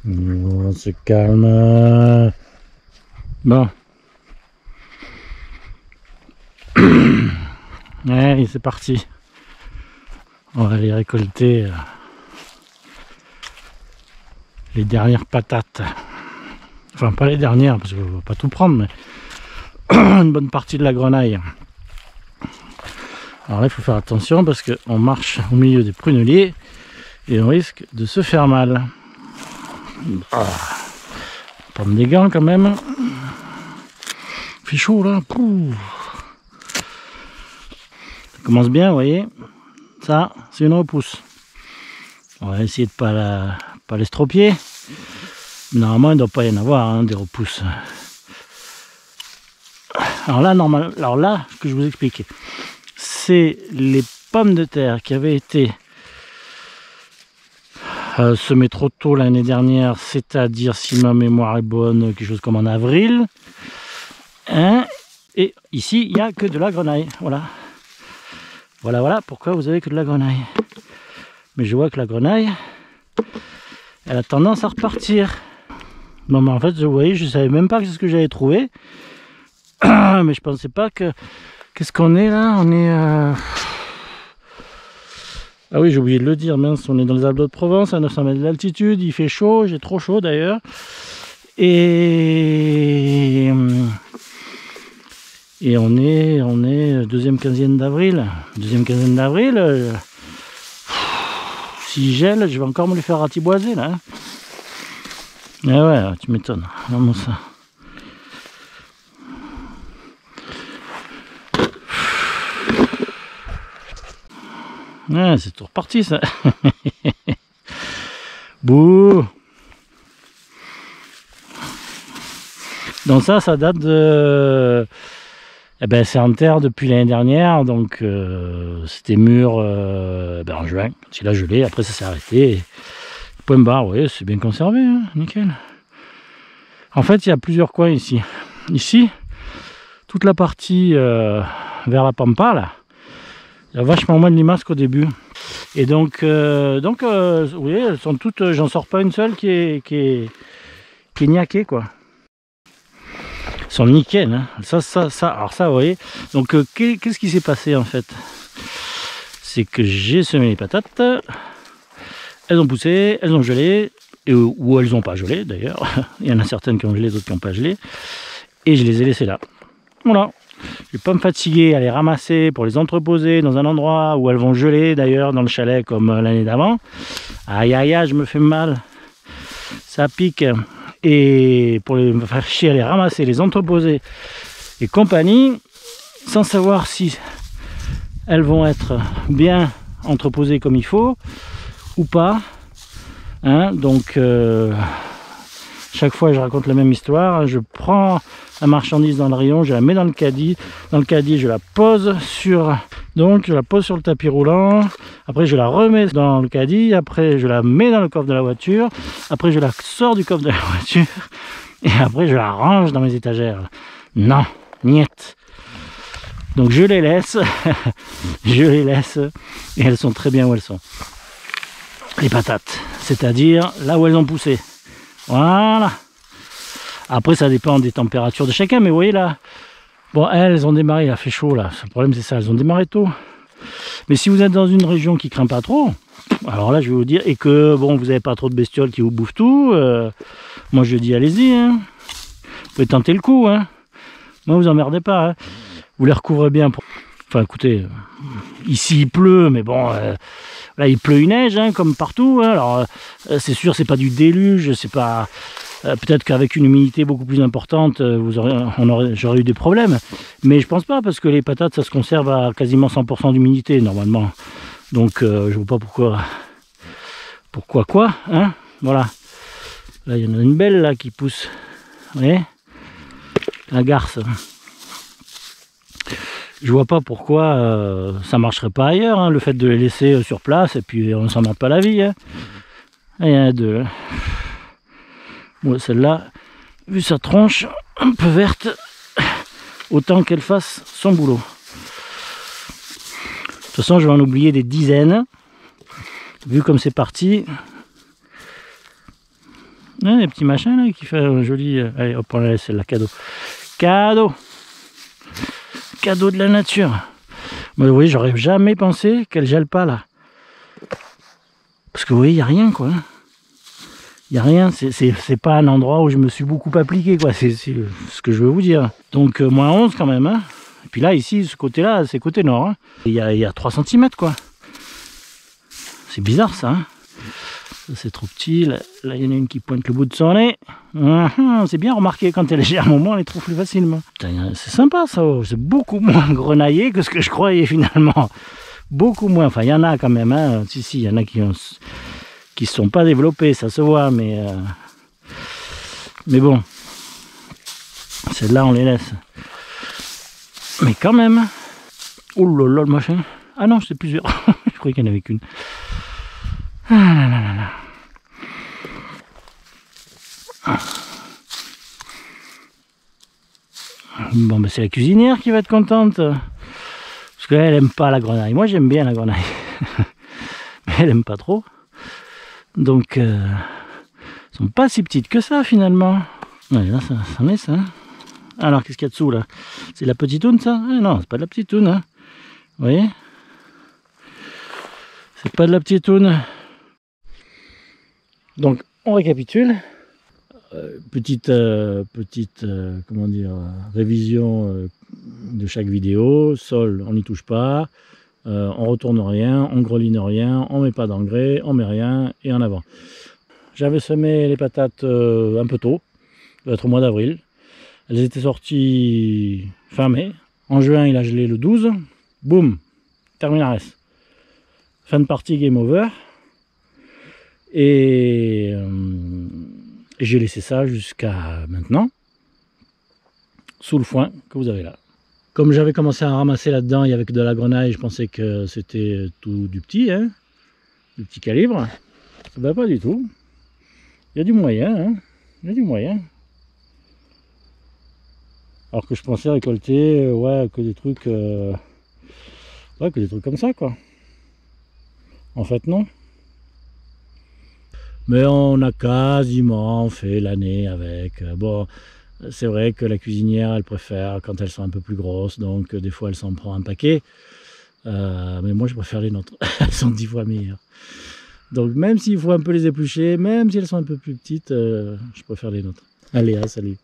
On se calme. Bon. Allez, c'est parti. On va aller récolter les dernières patates. Enfin, pas les dernières, parce qu'on va pas tout prendre, mais une bonne partie de la grenaille. Alors là, il faut faire attention parce qu'on marche au milieu des pruneliers et on risque de se faire mal. Prendre des gants quand même. Il fait chaud là. Pouh. Ça commence bien, vous voyez. Ça, c'est une repousse. On va essayer de pas l'estropier. Normalement, il ne doit pas y en avoir hein, des repousses. Alors là, ce que je vous explique, c'est les pommes de terre qui avaient été semées trop tôt l'année dernière, c'est-à-dire, si ma mémoire est bonne, quelque chose comme en avril. Hein, et ici, il n'y a que de la grenaille. Voilà. Voilà pourquoi vous avez que de la grenaille. Mais je vois que la grenaille, elle a tendance à repartir. Non, mais en fait, vous voyez, je ne savais même pas que c'est ce que j'avais trouvé. Mais je pensais pas que... Qu'est-ce qu'on est là? On est... Ah oui, j'ai oublié de le dire, mince, on est dans les Alpes de Provence, à 900 mètres d'altitude, il fait chaud, j'ai trop chaud d'ailleurs. Et on est deuxième quinzaine d'avril. Deuxième quinzaine d'avril, s'il gèle, je vais encore me les faire ratiboiser là. Ah ouais, tu m'étonnes. Vraiment ça. Ouais, c'est tout reparti ça. Bouh. Donc ça date de... Eh ben, c'est en terre depuis l'année dernière, donc c'était mûr en juin, quand il a gelé, après ça s'est arrêté. Point barre, oui, c'est bien conservé, hein, nickel. En fait, il y a plusieurs coins ici. Ici, toute la partie vers la pampa, là, il y a vachement moins de limaces qu'au début. Et donc oui, elles sont toutes, j'en sors pas une seule qui est niaquée, quoi. Elles sont nickel, hein. Alors ça, vous voyez. Donc, qu'est-ce qui s'est passé, en fait? C'est que j'ai semé les patates, elles ont poussé, elles ont gelé, ou elles n'ont pas gelé, d'ailleurs. Il y en a certaines qui ont gelé, d'autres qui n'ont pas gelé. Et je les ai laissées là. Voilà. Je vais pas me fatiguer à les ramasser pour les entreposer dans un endroit où elles vont geler d'ailleurs dans le chalet comme l'année d'avant. Aïe aïe aïe, je me fais mal, ça pique. Et pour me faire chier à les ramasser, les entreposer et compagnie, sans savoir si elles vont être bien entreposées comme il faut ou pas. Hein, donc chaque fois je raconte la même histoire, je prends la marchandise dans le rayon, je la mets dans le caddie, je la pose sur le tapis roulant, après je la remets dans le caddie, après je la mets dans le coffre de la voiture, après je la sors du coffre de la voiture et après je la range dans mes étagères. Non, niette. Donc je les laisse et elles sont très bien où elles sont. Les patates, c'est-à-dire là où elles ont poussé. Voilà. Après ça dépend des températures de chacun, mais vous voyez là, bon elles ont démarré, il a fait chaud là, le problème c'est ça, elles ont démarré tôt. Mais si vous êtes dans une région qui craint pas trop, alors là je vais vous dire, et que bon vous n'avez pas trop de bestioles qui vous bouffent tout, moi je dis allez-y, hein. Vous pouvez tenter le coup, hein. Moi vous emmerdez pas, hein. Vous les recouvrez bien. Enfin écoutez, ici il pleut, mais bon, là il pleut une neige, hein, comme partout, hein. Alors c'est sûr c'est pas du déluge, c'est pas... peut-être qu'avec une humidité beaucoup plus importante, j'aurais eu des problèmes. Mais je pense pas, parce que les patates, ça se conserve à quasiment 100% d'humidité, normalement. Donc, je vois pas pourquoi... Pourquoi quoi, hein? Voilà. Là, il y en a une belle, là, qui pousse. Vous voyez? La garce. Je vois pas pourquoi ça marcherait pas ailleurs, hein, le fait de les laisser sur place, et puis on s'emmerde pas la vie, hein. Là, il y en a deux, là. Bon, celle-là, vu sa tronche un peu verte, autant qu'elle fasse son boulot. De toute façon, je vais en oublier des dizaines. Vu comme c'est parti, Les petits machins là qui fait un joli... Allez hop, on la laisse celle-là, cadeau. Cadeau. Cadeau de la nature. Mais oui, j'aurais jamais pensé qu'elle gèle pas là. Parce que oui, il n'y a rien quoi. Il n'y a rien, c'est pas un endroit où je me suis beaucoup appliqué quoi, c'est ce que je veux vous dire. Donc moins 11 quand même. Hein. Et puis là, ici, ce côté-là, c'est côté nord. Hein. Il y a 3 cm quoi. C'est bizarre ça. Hein. C'est trop petit. Là, il y en a une qui pointe le bout de son nez. C'est bien remarqué, quand elle est légère, à un moment, on les trouve plus facilement. C'est sympa ça. Oh. C'est beaucoup moins grenaillé que ce que je croyais finalement. Beaucoup moins. Enfin, il y en a quand même. Hein. Si, il y en a qui ne sont pas développés, ça se voit. Mais bon. Celles-là, on les laisse. Mais quand même. Oh là là, le machin. Ah non, c'est plusieurs. Je croyais qu'il n'y en avait qu'une. Ah là là là là. Bon, ben c'est la cuisinière qui va être contente. Parce qu'elle aime pas la grenaille. Moi, j'aime bien la grenaille. Mais elle aime pas trop. Donc, elles sont pas si petites que ça, finalement. Ouais, là, ça en est, ça. Alors, qu'est-ce qu'il y a dessous, là? C'est la petite toune, ça? Non, c'est pas de la petite toune. Hein. Vous voyez? C'est pas de la petite toune. Donc, on récapitule. Petite comment dire, révision de chaque vidéo. Sol, on n'y touche pas. On retourne rien, on greline rien, on met pas d'engrais, on met rien et en avant. J'avais semé les patates un peu tôt, ça doit être au mois d'avril. Elles étaient sorties fin mai. En juin, il a gelé le 12. Boum, terminares. Fin de partie, game over. Et j'ai laissé ça jusqu'à maintenant, sous le foin que vous avez là. Comme j'avais commencé à ramasser là-dedans, il y avait que de la grenaille, je pensais que c'était tout du petit, hein, du petit calibre. Ben pas du tout. Il y a du moyen, hein. Il y a du moyen. Alors que je pensais récolter, ouais, que des trucs, ouais, que des trucs comme ça, quoi. En fait, non. Mais on a quasiment fait l'année avec. Bon, c'est vrai que la cuisinière, elle préfère quand elles sont un peu plus grosses, donc des fois elle s'en prend un paquet. Mais moi je préfère les nôtres, elles sont 10 fois meilleures. Donc même s'il faut un peu les éplucher, même si elles sont un peu plus petites, je préfère les nôtres. Allez, hein, salut.